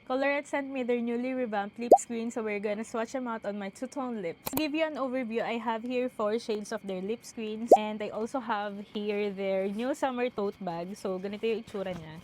Colorette sent me their newly revamped lip screen, so we're gonna swatch them out on my two-tone lips. To give you an overview, I have here 4 shades of their lip screens, and I also have here their new summer tote bag. So, ganito yung itsura niya.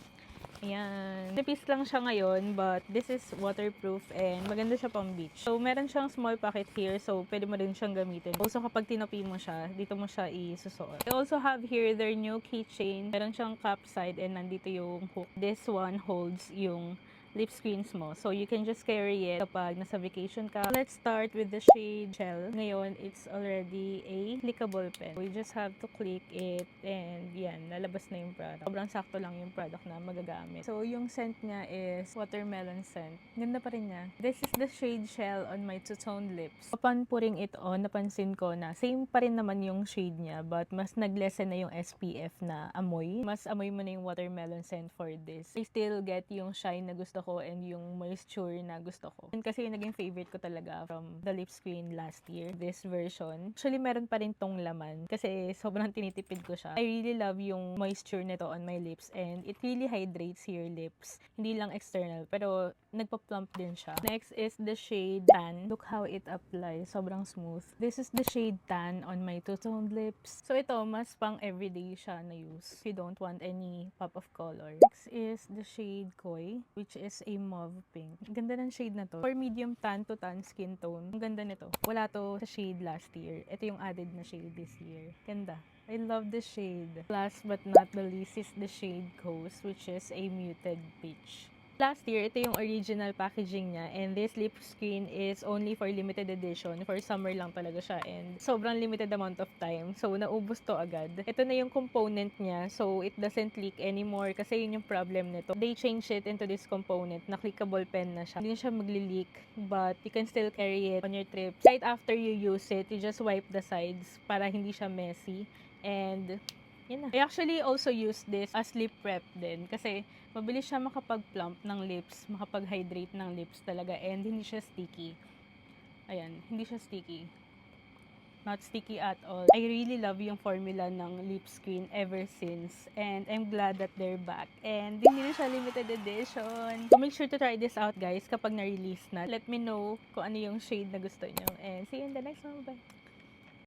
Ayan. Nipis lang siya ngayon, but this is waterproof and maganda siya pang beach. So, meron siyang small pocket here, so pwede mo rin siyang gamitin. Also, kapag tinopi mo siya, dito mo siya isusuot. I also have here their new keychain. Meron siyang cup side and nandito yung hook. This one holds yung lip screens mo. So, you can just carry it kapag nasa vacation ka. Let's start with the shade Shell. Ngayon, it's already a clickable pen. We just have to click it and yan, lalabas na yung product. Sobrang sakto lang yung product na magagamit. So, yung scent niya is watermelon scent. Ganda pa rin niya. This is the shade Shell on my two-tone lips. Upon putting it on, napansin ko na same pa rin naman yung shade niya, but mas nag-lessen na yung SPF na amoy. Mas amoy mo na yung watermelon scent for this. I still get yung shine na gusto ko and yung moisture na gusto ko. And kasi yung naging favorite ko talaga from the lip screen last year, this version. Actually, meron pa rin tong laman kasi sobrang tinitipid ko siya. I really love yung moisture nito on my lips and it really hydrates your lips. Hindi lang external, pero nagpa-plump din siya. Next is the shade Tan. Look how it applies. Sobrang smooth. This is the shade Tan on my two-toned lips. So ito, mas pang everyday siya na use if you don't want any pop of color. Next is the shade Koi, which is a mauve pink. Ang ganda ng shade na to. For medium tan to tan skin tone, ang ganda nito. Wala to sa shade last year. Ito yung added na shade this year. Ganda. I love the shade. Last but not the least is the shade Ghost, which is a muted peach. Last year, ito yung original packaging niya and this lip screen is only for limited edition. For summer lang talaga siya and sobrang limited amount of time. So, naubos to agad. Ito na yung component niya so it doesn't leak anymore kasi yun yung problem nito. They changed it into this component na clickable pen na siya. Hindi siya magli-leak but you can still carry it on your trip. Right after you use it, you just wipe the sides para hindi siya messy and yun na. I actually also use this as lip prep din kasi mabilis siya makapag-plump ng lips, makapag-hydrate ng lips talaga and hindi siya sticky. Ayan, hindi siya sticky. Not sticky at all. I really love yung formula ng lip screen ever since and I'm glad that they're back. And hindi rin siya limited edition. So make sure to try this out guys kapag na-release na. Let me know kung ano yung shade na gusto nyo and see you in the next one. Bye!